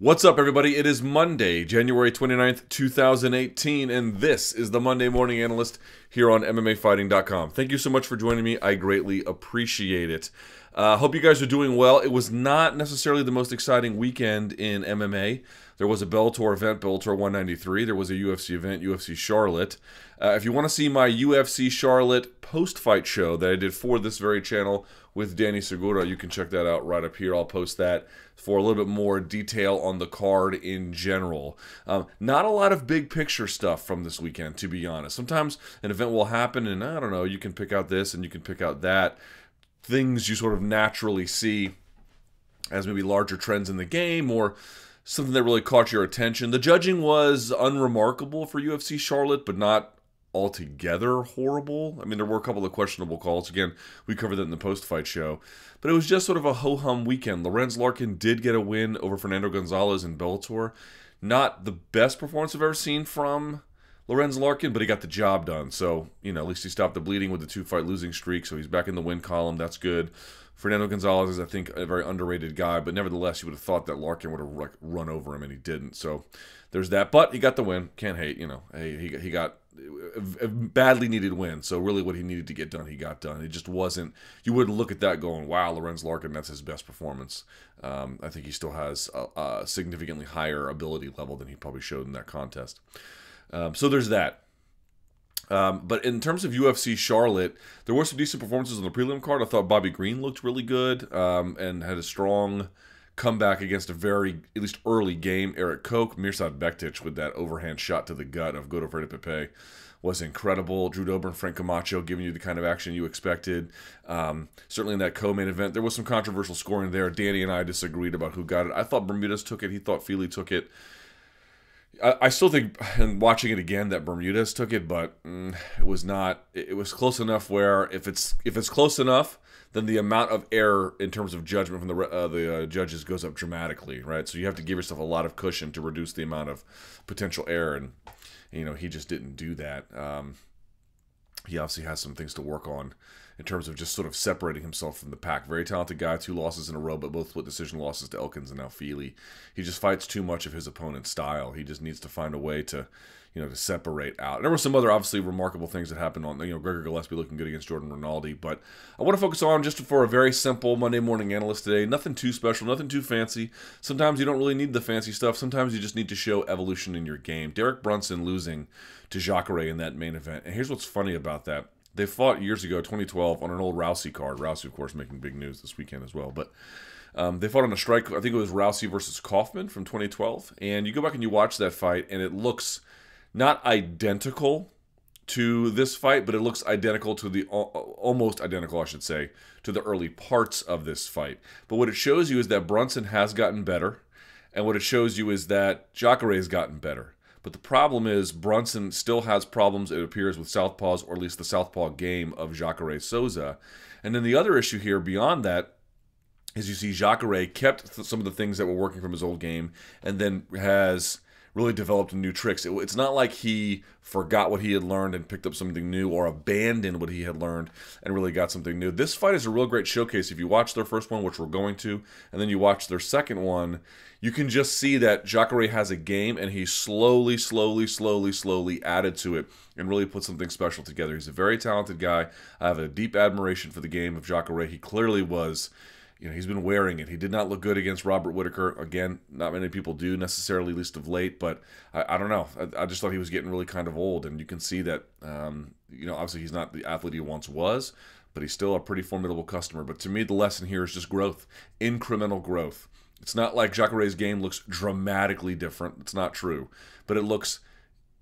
What's up, everybody? It is Monday, January 29th, 2018, and this is the Monday Morning Analyst here on MMAfighting.com. Thank you so much for joining me. I greatly appreciate it. Hope you guys are doing well. It was not necessarily the most exciting weekend in MMA. There was a Bellator event, Bellator 193. There was a UFC event, UFC Charlotte. If you want to see my UFC Charlotte post-fight show that I did for this very channel with Danny Segura, you can check that out right up here. I'll post that for a little bit more detail on the card in general. Not a lot of big picture stuff from this weekend, to be honest. Sometimes an event will happen and, I don't know, you can pick out this and you can pick out that. Things you sort of naturally see as maybe larger trends in the game or something that really caught your attention. The judging was unremarkable for UFC Charlotte, but not altogether horrible. I mean, there were a couple of questionable calls. Again, we covered that in the post-fight show. But it was just sort of a ho-hum weekend. Lorenz Larkin did get a win over Fernando Gonzalez in Bellator. Not the best performance I've ever seen from Lorenz Larkin, but he got the job done. So, you know, at least he stopped the bleeding with the two-fight losing streak, so he's back in the win column. That's good. Fernando Gonzalez is, I think, a very underrated guy, but nevertheless, you would have thought that Larkin would have run over him, and he didn't. So there's that. But he got the win. Can't hate, you know. He got a badly needed win. So really what he needed to get done, he got done. It just wasn't, you wouldn't look at that going, wow, Lorenz Larkin, that's his best performance. I think he still has a significantly higher ability level than he probably showed in that contest. So there's that. But in terms of UFC Charlotte, there were some decent performances on the prelim card. I thought Bobby Green looked really good and had a strong comeback against a very, at least early game. Eric Koch, Mirsad Bektic with that overhand shot to the gut of Godofredo Pepe was incredible. Drew Dober and Frank Camacho giving you the kind of action you expected. Certainly in that co-main event, there was some controversial scoring there. Danny and I disagreed about who got it. I thought Bermudez took it. He thought Feely took it. I still think, and watching it again, that Bermudez took it, but it was not. It was close enough where if it's close enough, then the amount of error in terms of judgment from the judges goes up dramatically, right? So you have to give yourself a lot of cushion to reduce the amount of potential error, and you know he just didn't do that. He obviously has some things to work on in terms of just sort of separating himself from the pack. Very talented guy, 2 losses in a row, but both split decision losses to Elkins and now Feely. He just fights too much of his opponent's style. He just needs to find a way to, you know, to separate out. And there were some other obviously remarkable things that happened on, you know, Gregor Gillespie looking good against Jordan Rinaldi. But I want to focus on just for a very simple Monday morning analyst today. Nothing too special, nothing too fancy. Sometimes you don't really need the fancy stuff. Sometimes you just need to show evolution in your game. Derek Brunson losing to Jacare in that main event. And here's what's funny about that. They fought years ago, 2012, on an old Rousey card. Rousey, of course, making big news this weekend as well. But they fought on a strike. I think it was Rousey versus Kaufman from 2012. And you go back and you watch that fight, and it looks not identical to this fight, but it looks identical to the, almost identical, I should say, to the early parts of this fight. But what it shows you is that Brunson has gotten better, and what it shows you is that Jacare has gotten better. But the problem is Brunson still has problems, it appears, with southpaws, or at least the southpaw game of Jacare Souza. And then the other issue here beyond that is you see Jacare kept some of the things that were working from his old game and then has really developed new tricks. It's not like he forgot what he had learned and picked up something new or abandoned what he had learned and really got something new. This fight is a real great showcase. If you watch their first one, which we're going to, and then you watch their second one, you can just see that Jacare has a game and he slowly added to it and really put something special together. He's a very talented guy. I have a deep admiration for the game of Jacare. He clearly was, you know, he's been wearing it. He did not look good against Robert Whittaker. Again, not many people do necessarily, least of late, but I don't know. I just thought he was getting really kind of old, and you can see that, you know, obviously he's not the athlete he once was, but he's still a pretty formidable customer. But to me, the lesson here is just growth, incremental growth. It's not like Jacare's game looks dramatically different. It's not true, but it looks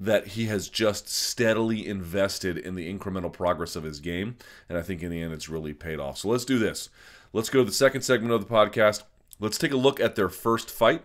that he has just steadily invested in the incremental progress of his game, and I think in the end it's really paid off. So let's do this. Let's go to the second segment of the podcast. Let's take a look at their first fight,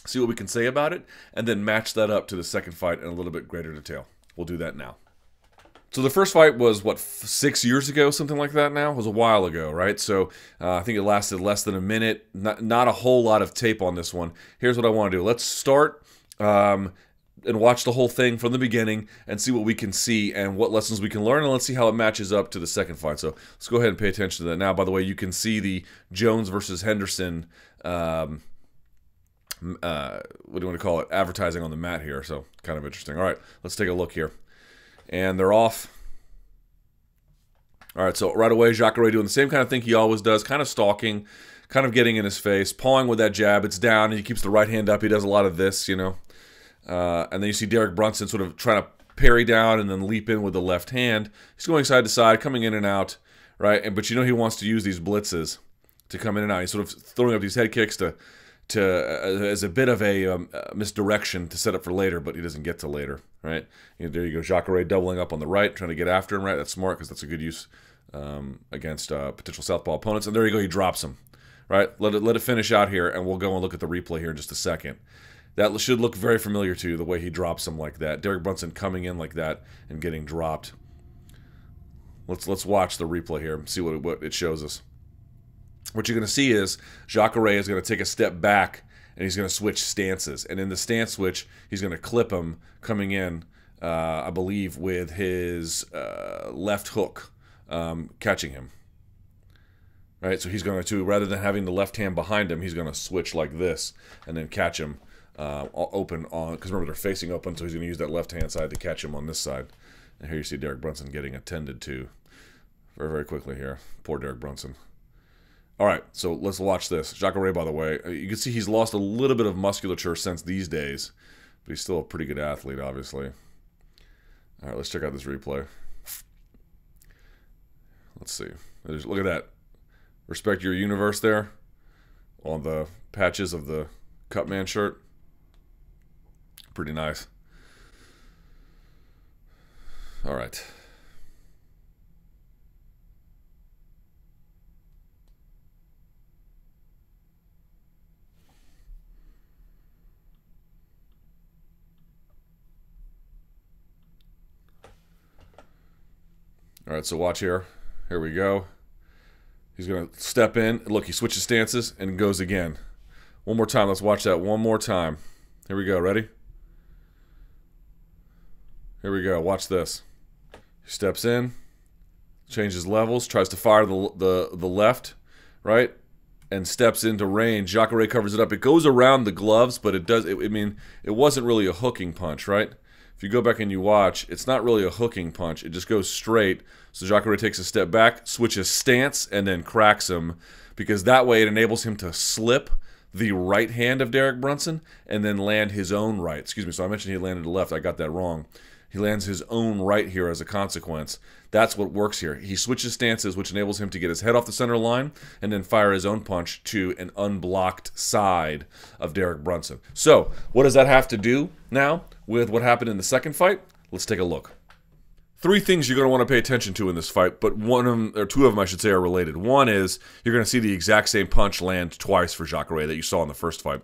see what we can say about it, and then match that up to the second fight in a little bit greater detail. We'll do that now. So the first fight was, what, 6 years ago, something like that now? It was a while ago, right? So I think it lasted less than a minute. Not a whole lot of tape on this one. Here's what I want to do. Let's start and watch the whole thing from the beginning and see what we can see and what lessons we can learn, and let's see how it matches up to the second fight. So let's go ahead and pay attention to that now. By the way, you can see the Jones versus Henderson what do you want to call it, advertising on the mat here. So kind of interesting. All right, let's take a look here. And they're off. All right, so right away, Jacare doing the same kind of thing he always does, kind of stalking, kind of getting in his face, pawing with that jab. It's down, and he keeps the right hand up. He does a lot of this, you know. And then you see Derek Brunson sort of trying to parry down and then leap in with the left hand. He's going side to side, coming in and out, right? But you know he wants to use these blitzes to come in and out. He's sort of throwing up these head kicks to as a bit of a misdirection to set up for later, but he doesn't get to later, right? There you go, Jacare doubling up on the right, trying to get after him, right? That's smart because that's a good use against potential southpaw opponents. And there you go, he drops him, right? Let it finish out here, and we'll go and look at the replay here in just a second. That should look very familiar to you, the way he drops him like that. Derek Brunson coming in like that and getting dropped. Let's watch the replay here and see what it shows us. What you're going to see is Jacare is going to take a step back, and he's going to switch stances. And in the stance switch, he's going to clip him coming in, I believe, with his left hook, catching him. Right? So he's going to, rather than having the left hand behind him, he's going to switch like this and then catch him open on, because remember, they're facing open, so he's going to use that left-hand side to catch him on this side. And here you see Derek Brunson getting attended to very, very quickly here. Poor Derek Brunson. All right, so let's watch this. Jacare, by the way, you can see he's lost a little bit of musculature since these days, but he's still a pretty good athlete, obviously. All right, let's check out this replay. Let's see. Look at that. Respect your universe there on the patches of the Cutman shirt. Pretty nice. All right. All right, so watch here. Here we go. He's going to step in. Look, he switches stances and goes again. One more time. Let's watch that one more time. Here we go. Ready? Here we go. Watch this. He steps in, changes levels, tries to fire the left, right, and steps into range. Jacare covers it up. It goes around the gloves, but it does. I mean, it wasn't really a hooking punch, right? If you go back and you watch, it's not really a hooking punch. It just goes straight. So Jacare takes a step back, switches stance, and then cracks him, because that way it enables him to slip the right hand of Derek Brunson and then land his own right. Excuse me, so I mentioned he landed the left. I got that wrong. He lands his own right here as a consequence. That's what works here. He switches stances, which enables him to get his head off the center line and then fire his own punch to an unblocked side of Derek Brunson. So, what does that have to do now with what happened in the second fight? Let's take a look. Three things you're going to want to pay attention to in this fight, but one of them, or two of them I should say, are related. One is you're going to see the exact same punch land twice for Jacare that you saw in the first fight.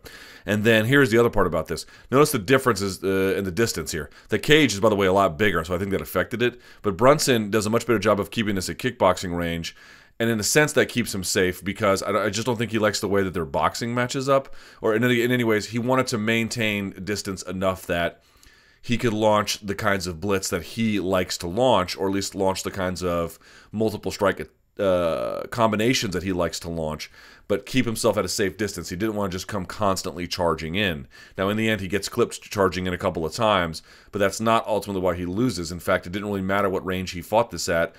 And then here's the other part about this. Notice the differences in the distance here. The cage is, by the way, a lot bigger, so I think that affected it. But Brunson does a much better job of keeping this at kickboxing range. And in a sense, that keeps him safe, because I just don't think he likes the way that their boxing matches up. Or in any ways, he wanted to maintain distance enough that he could launch the kinds of blitz that he likes to launch, or at least launch the kinds of multiple strike combinations that he likes to launch, but keep himself at a safe distance. He didn't want to just come constantly charging in. Now, in the end, he gets clipped charging in a couple of times, but that's not ultimately why he loses. In fact, it didn't really matter what range he fought this at.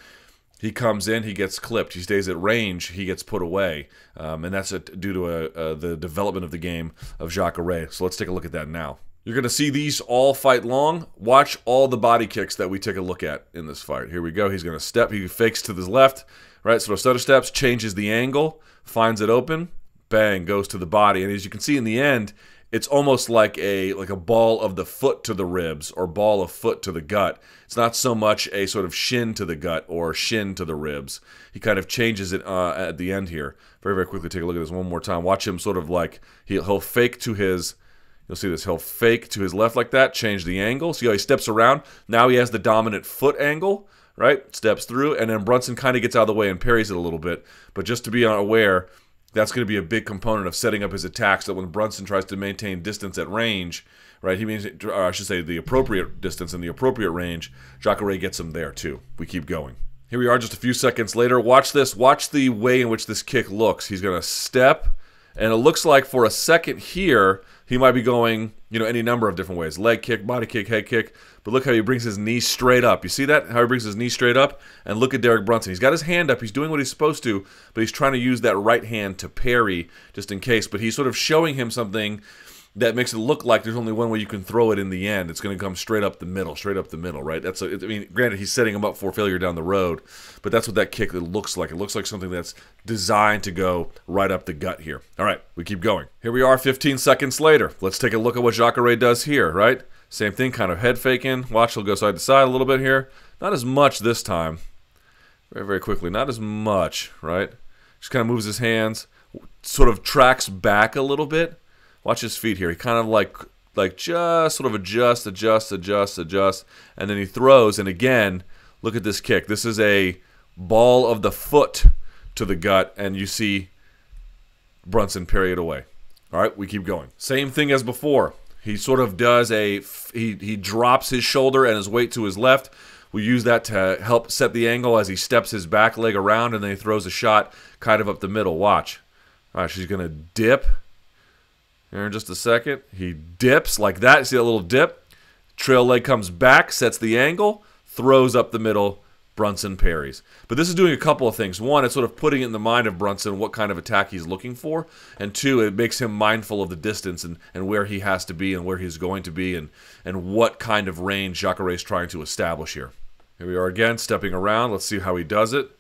He comes in, he gets clipped. He stays at range, he gets put away. And that's due to the development of the game of Jacare. So let's take a look at that now. You're going to see these all fight long. Watch all the body kicks that we take a look at in this fight. Here we go. He's going to step. He fakes to his left, right? So stutter steps, changes the angle, finds it open, bang, goes to the body. And as you can see in the end, it's almost like a ball of the foot to the ribs or ball of foot to the gut. It's not so much a sort of shin to the gut or shin to the ribs. He kind of changes it at the end here. Very, very quickly, take a look at this one more time. Watch him sort of like he'll fake to his... You'll see this. He'll fake to his left like that, change the angle. See how he steps around? Now he has the dominant foot angle, right? Steps through, and then Brunson kind of gets out of the way and parries it a little bit. But just to be aware, that's going to be a big component of setting up his attacks, so that when Brunson tries to maintain distance at range, right, he means, or I should say the appropriate distance and the appropriate range, Jacare gets him there too. We keep going. Here we are just a few seconds later. Watch this. Watch the way in which this kick looks. He's going to step, and it looks like for a second here, he might be going, any number of different ways. Leg kick, body kick, head kick. But look how he brings his knee straight up. You see that? How he brings his knee straight up? And look at Derek Brunson. He's got his hand up. He's doing what he's supposed to, but he's trying to use that right hand to parry just in case. But he's sort of showing him something that makes it look like there's only one way you can throw it in the end. It's going to come straight up the middle, right? Granted, he's setting him up for failure down the road, but that's what that kick looks like. It looks like something that's designed to go right up the gut here. All right, we keep going. Here we are 15 seconds later. Let's take a look at what Jacare does here, right? Same thing, kind of head faking. Watch, he'll go side to side a little bit here. Not as much this time. Very, very quickly. Not as much, right? Just kind of moves his hands, sort of tracks back a little bit. Watch his feet here. He kind of like just sort of adjust, and then he throws. And again, look at this kick. This is a ball of the foot to the gut, and you see Brunson parry it away. All right, we keep going. Same thing as before. He sort of does he drops his shoulder and his weight to his left. We use that to help set the angle as he steps his back leg around, and then he throws a shot kind of up the middle. Watch. All right, she's going to dip. Here in just a second. He dips like that. See that little dip? Trail leg comes back, sets the angle, throws up the middle. Brunson parries. But this is doing a couple of things. One, it's sort of putting it in the mind of Brunson what kind of attack he's looking for. And two, it makes him mindful of the distance and where he has to be and where he's going to be and what kind of range Jacare is trying to establish here. Here we are again, stepping around. Let's see how he does it.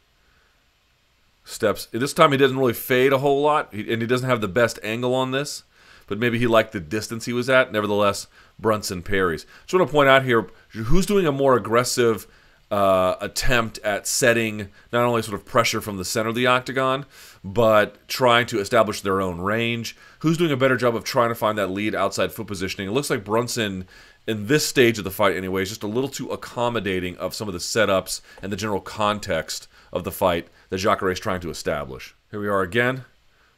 Steps. This time he doesn't really fade a whole lot, and he doesn't have the best angle on this. But maybe he liked the distance he was at. Nevertheless, Brunson parries. Just want to point out here, who's doing a more aggressive attempt at setting not only sort of pressure from the center of the octagon, but trying to establish their own range? Who's doing a better job of trying to find that lead outside foot positioning? It looks like Brunson, in this stage of the fight anyway, is just a little too accommodating of some of the setups and the general context of the fight that Jacare is trying to establish. Here we are again.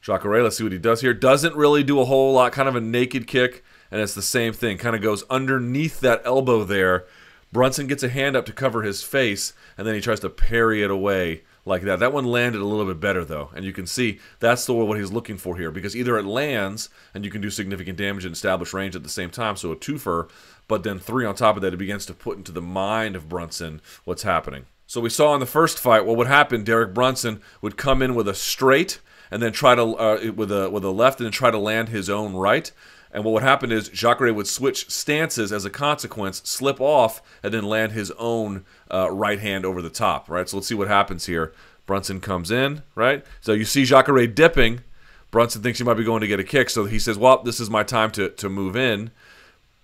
Jacare, let's see what he does here. Doesn't really do a whole lot, kind of a naked kick, and it's the same thing. Kind of goes underneath that elbow there. Brunson gets a hand up to cover his face, and then he tries to parry it away like that. That one landed a little bit better, though, and you can see that's what he's looking for here, because either it lands, and you can do significant damage and establish range at the same time, so a twofer, but then three on top of that, it begins to put into the mind of Brunson what's happening. So we saw in the first fight, what would happen, Derek Brunson would come in with a straight, and then try to with a left, and then try to land his own right. And what would happen is Jacare would switch stances as a consequence, slip off, and then land his own right hand over the top. Right. So let's see what happens here. Brunson comes in. Right. So you see Jacare dipping. Brunson thinks he might be going to get a kick, so he says, "Well, this is my time to move in."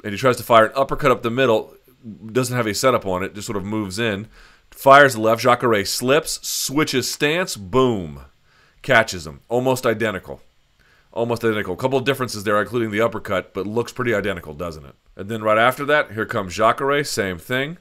And he tries to fire an uppercut up the middle. Doesn't have a setup on it. Just sort of moves in. Fires the left. Jacare slips, switches stance. Boom. Catches him. Almost identical. Almost identical. A couple of differences there, including the uppercut, but looks pretty identical, doesn't it? And then right after that, here comes Jacare. Same thing.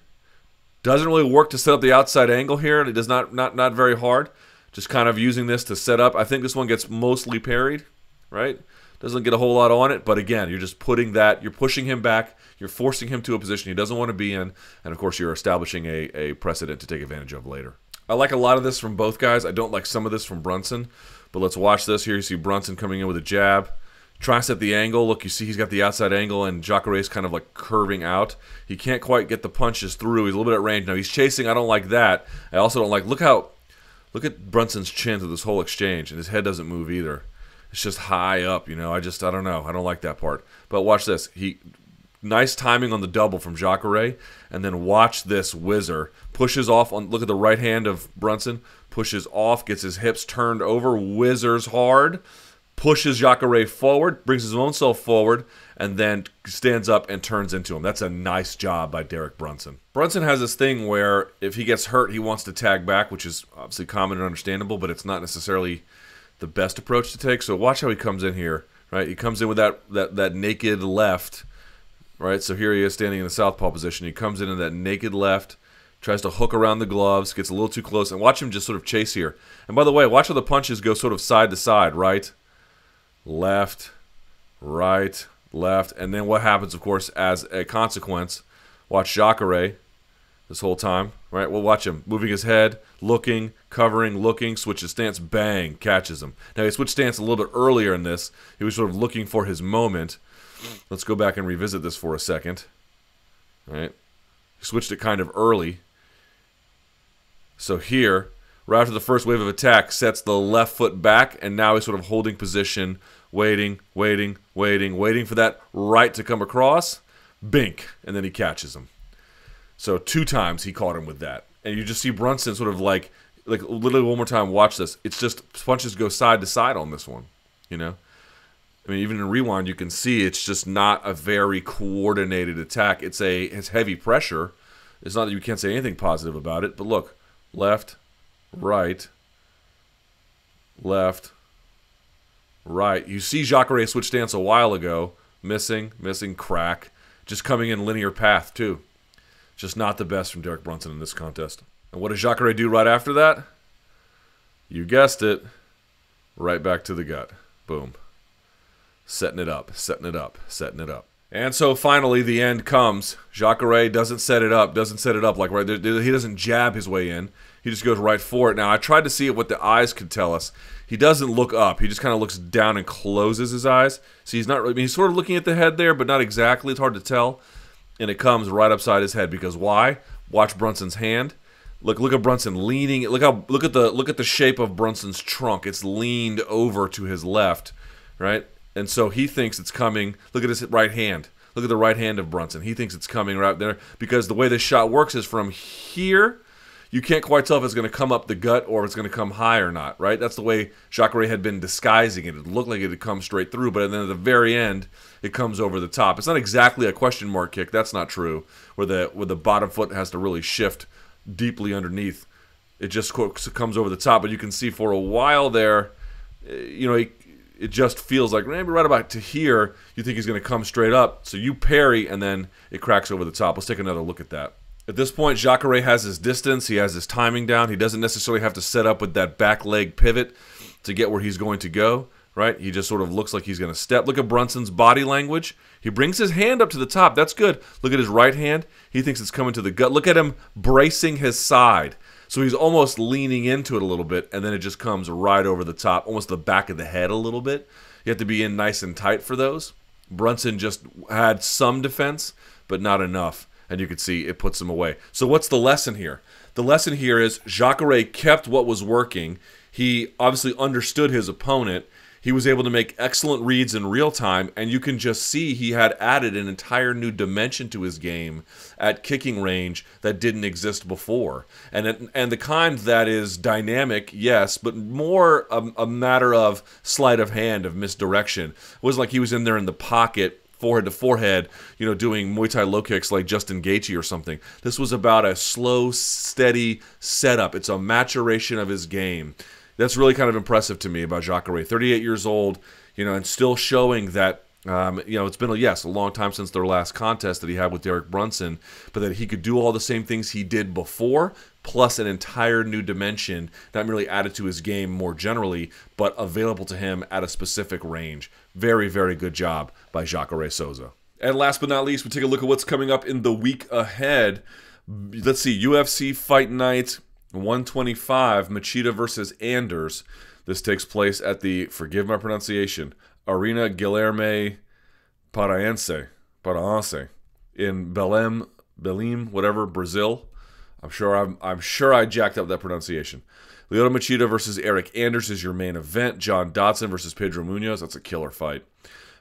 Doesn't really work to set up the outside angle here. It does not very hard. Just kind of using this to set up. I think this one gets mostly parried, right? Doesn't get a whole lot on it, but again, you're just putting that, you're pushing him back, you're forcing him to a position he doesn't want to be in, and of course you're establishing a precedent to take advantage of later. I like a lot of this from both guys. I don't like some of this from Brunson, but let's watch this. Here you see Brunson coming in with a jab. Try to set the angle. Look, you see he's got the outside angle, and Jacare is kind of like curving out. He can't quite get the punches through. He's a little bit at range. Now he's chasing. I don't like that. I also don't like, look at Brunson's chin through this whole exchange, and his head doesn't move either. It's just high up, you know. I don't know. I don't like that part. But watch this. Nice timing on the double from Jacare, and then watch this whizzer. Pushes off on, look at the right hand of Brunson, pushes off, gets his hips turned over, whizzers hard, pushes Jacare forward, brings his own self forward, and then stands up and turns into him. That's a nice job by Derek Brunson. Brunson has this thing where if he gets hurt, he wants to tag back, which is obviously common and understandable, but it's not necessarily the best approach to take. So watch how he comes in here, right? He comes in with that naked left, right? So here he is standing in the southpaw position. He comes in that naked left, tries to hook around the gloves, gets a little too close, and watch him just sort of chase here. And by the way, watch how the punches go sort of side to side, right? Left, right, left. And then what happens, of course, as a consequence, watch Jacare this whole time, right? Well, watch him moving his head, looking, covering, looking, switches stance, bang, catches him. Now, he switched stance a little bit earlier in this. He was sort of looking for his moment. Let's go back and revisit this for a second. All right. He switched it kind of early. So here, right after the first wave of attack, sets the left foot back, and now he's sort of holding position, waiting for that right to come across. Bink, and then he catches him. So 2 times he caught him with that. And you just see Brunson sort of like literally one more time, watch this. It's just punches go side to side on this one, you know? I mean, even in rewind, you can see it's just not a very coordinated attack. It's heavy pressure. It's not that you can't say anything positive about it, but look, left, right, left, right. You see Jacare switch stance a while ago, missing, crack, just coming in linear path too. Just not the best from Derek Brunson in this contest. And what does Jacare do right after that? You guessed it, right back to the gut. Boom. Setting it up. And so finally the end comes. Jacare doesn't set it up like right there. He doesn't jab his way in. He just goes right for it. Now I tried to see what the eyes could tell us. He doesn't look up. He just kind of looks down and closes his eyes. So he's not really, I mean, he's sort of looking at the head there, but not exactly. It's hard to tell. And it comes right upside his head because why? Watch Brunson's hand. Look at Brunson leaning. Look at the shape of Brunson's trunk. It's leaned over to his left, right? And so he thinks it's coming. Look at his right hand. Look at the right hand of Brunson. He thinks it's coming right there because the way this shot works is from here, you can't quite tell if it's going to come up the gut or if it's going to come high or not, right? That's the way Jacare had been disguising it. It looked like it had come straight through, but then at the very end, it comes over the top. It's not exactly a question mark kick. That's not true, where the bottom foot has to really shift deeply underneath. It just comes over the top, but you can see for a while there, you know, it just feels like maybe right about to here, you think he's going to come straight up. So you parry, and then it cracks over the top. Let's take another look at that. At this point, Jacare has his distance. He has his timing down. He doesn't necessarily have to set up with that back leg pivot to get where he's going to go, right? He just sort of looks like he's going to step. Look at Brunson's body language. He brings his hand up to the top. That's good. Look at his right hand. He thinks it's coming to the gut. Look at him bracing his side. So he's almost leaning into it a little bit, and then it just comes right over the top, almost the back of the head a little bit. You have to be in nice and tight for those. Brunson just had some defense, but not enough. And you can see it puts him away. So what's the lesson here? The lesson here is Jacare kept what was working. He obviously understood his opponent. He was able to make excellent reads in real time, and you can just see he had added an entire new dimension to his game at kicking range that didn't exist before. And the kind that is dynamic, yes, but more a matter of sleight of hand, of misdirection. It wasn't like he was in there in the pocket, forehead to forehead, you know, doing Muay Thai low kicks like Justin Gaethje or something. This was about a slow, steady setup. It's a maturation of his game. That's really kind of impressive to me about Jacare. 38 years old, you know, and still showing that, you know, it's been, a long time since their last contest that he had with Derek Brunson, but that he could do all the same things he did before, plus an entire new dimension, not merely added to his game more generally, but available to him at a specific range. Very, very good job by Jacare Souza. And last but not least, we take a look at what's coming up in the week ahead. Let's see, UFC Fight Night 125, Machida versus Anders. This takes place at the, forgive my pronunciation, Arena Guilherme Paraense in Belém, whatever, Brazil. I'm sure I jacked up that pronunciation. Lyoto Machida versus Eric Anders is your main event. John Dodson versus Pedro Munoz. That's a killer fight.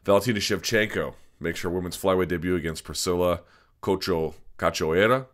Valentina Shevchenko makes her women's flyweight debut against Priscilla Cachoeira.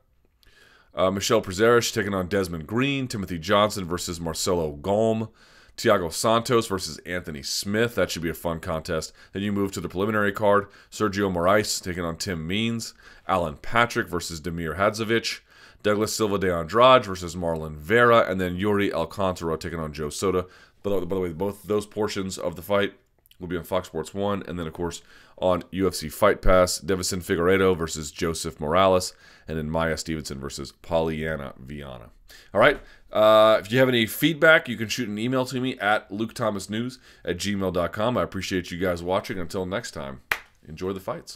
Michelle Prazeres taking on Desmond Green. Timothy Johnson versus Marcelo Golm. Thiago Santos versus Anthony Smith. That should be a fun contest. Then you move to the preliminary card. Sergio Moraes taking on Tim Means. Alan Patrick versus Damir Hadzovic. Douglas Silva de Andrade versus Marlon Vera. And then Yuri Alcantara taking on Joe Soto. By the way, both those portions of the fight will be on Fox Sports 1. And then, of course, on UFC Fight Pass, Devison Figueiredo versus Joseph Morales. And then Maya Stevenson versus Polyana Viana. All right. If you have any feedback, you can shoot an email to me at lukethomasnews@gmail.com. I appreciate you guys watching. Until next time, enjoy the fights.